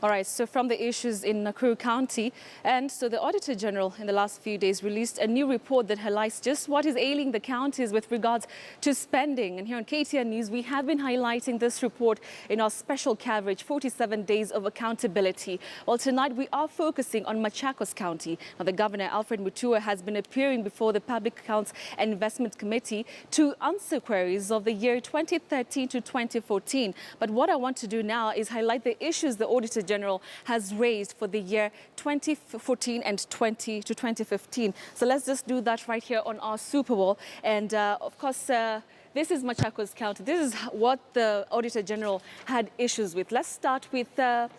All right, so from the issues in Nakuru County, and so the Auditor General in the last few days released a new report that highlights just what is ailing the counties with regards to spending. And here on KTN News, we have been highlighting this report in our special coverage, 47 Days of Accountability. Well, tonight we are focusing on Machakos County. Now, the Governor, Alfred Mutua, has been appearing before the Public Accounts and Investment Committee to answer queries of the year 2013 to 2014. But what I want to do now is highlight the issues the Auditor General has raised for the year 2014 and 2015. So let's just do that right here on our Super Wall. And of course, this is Machakos County. This is what the Auditor General had issues with. Let's start with the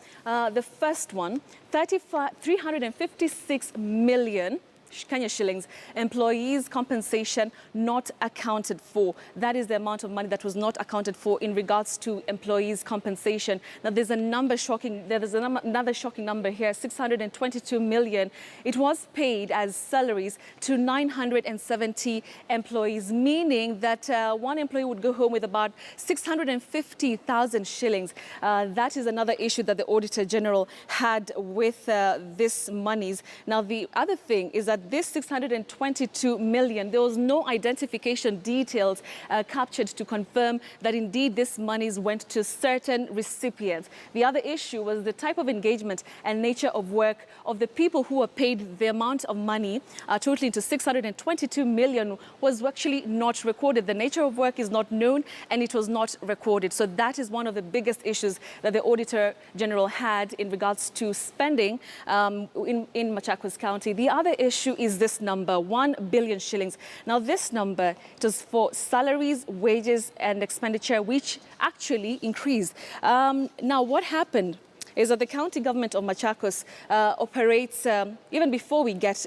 first one, 356 million Kenya shillings, employees' compensation not accounted for. That is the amount of money that was not accounted for in regards to employees' compensation. Now, there's another shocking number here, 622 million. It was paid as salaries to 970 employees, meaning that one employee would go home with about 650,000 shillings. That is another issue that the Auditor General had with this monies. Now, the other thing is that this 622 million, there was no identification details captured to confirm that indeed this monies went to certain recipients. The other issue was the type of engagement and nature of work of the people who were paid. The amount of money totaling to 622 million was actually not recorded. The nature of work is not known and it was not recorded. So that is one of the biggest issues that the Auditor General had in regards to spending in Machakos County. The other issue is this number, 1 billion shillings. Now, this number is for salaries, wages and expenditure, which actually increased. Now, what happened is that the county government of Machakos operates, even before we get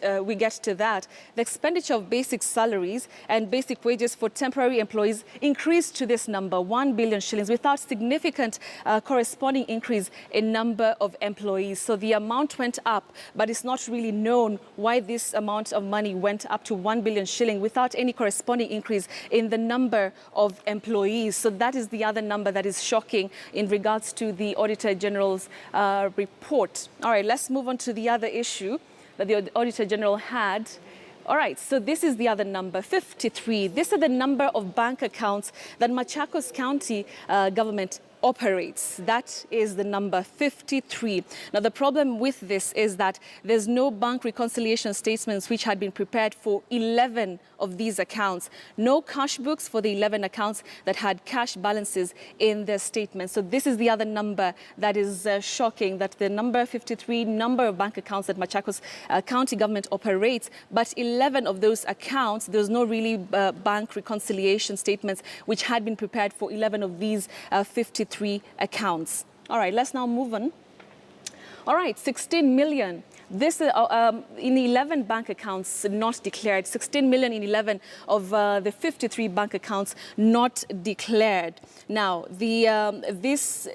to that, the expenditure of basic salaries and basic wages for temporary employees increased to this number, 1 billion shillings, without significant corresponding increase in number of employees. So the amount went up, but it's not really known why this amount of money went up to 1 billion shilling without any corresponding increase in the number of employees. So that is the other number that is shocking in regards to the Auditor General's report. All right, let's move on to the other issue that the Auditor General had. All right, so this is the other number, 53. This is the number of bank accounts that Machakos County government operates. That is the number 53. Now, the problem with this is that there's no bank reconciliation statements which had been prepared for 11 of these accounts. No cash books for the 11 accounts that had cash balances in their statements. So this is the other number that is shocking, that the number 53, number of bank accounts that Machakos County government operates, but 11 of those accounts, there's no really bank reconciliation statements which had been prepared for 11 of these 53 accounts. All right, let's now move on. All right, 16 million. This in 11 bank accounts not declared, 16 million in 11 of the 53 bank accounts not declared. Now, these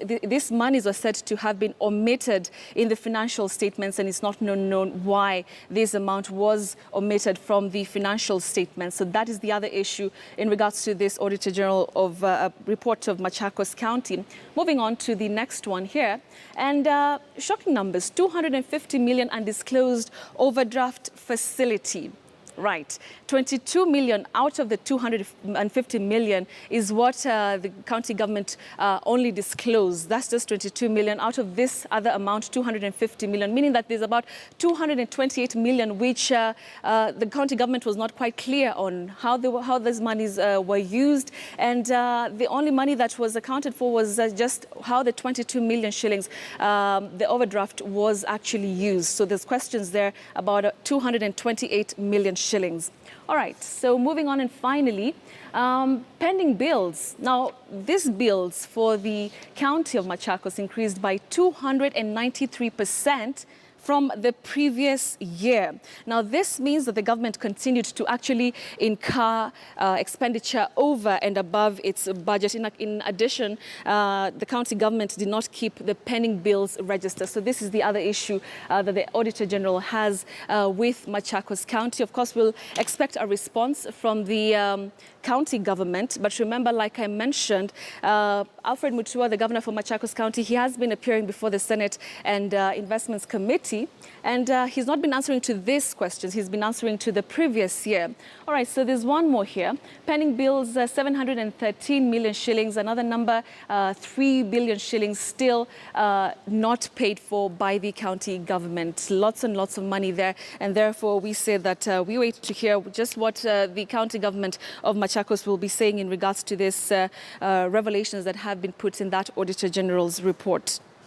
monies are said to have been omitted in the financial statements, and it's not known why this amount was omitted from the financial statements. So that is the other issue in regards to this Auditor General of report of Machakos County. Moving on to the next one here, and shocking numbers, 250 million undisclosed overdraft facility. Right. 22 million out of the 250 million is what the county government only disclosed. That's just 22 million out of this other amount, 250 million, meaning that there's about 228 million which the county government was not quite clear on how these monies were used. And the only money that was accounted for was just how the 22 million shillings, the overdraft, was actually used. So there's questions there about 228 million shillings. All right, so moving on, and finally, pending bills. Now, these bills for the county of Machakos increased by 293% from the previous year. Now, this means that the government continued to actually incur expenditure over and above its budget. In addition, the county government did not keep the pending bills register. So this is the other issue that the Auditor General has with Machakos County. Of course, we'll expect a response from the county government. But remember, like I mentioned, Alfred Mutua, the governor for Machakos County, he has been appearing before the Senate and Investments Committee. And he's not been answering to these questions. He's been answering to the previous year. All right, so there's one more here. Pending bills, 713 million shillings. Another number, 3 billion shillings still not paid for by the county government. Lots and lots of money there. And therefore, we say that we wait to hear just what the county government of Machakos will be saying in regards to this revelations that have been put in that Auditor General's report.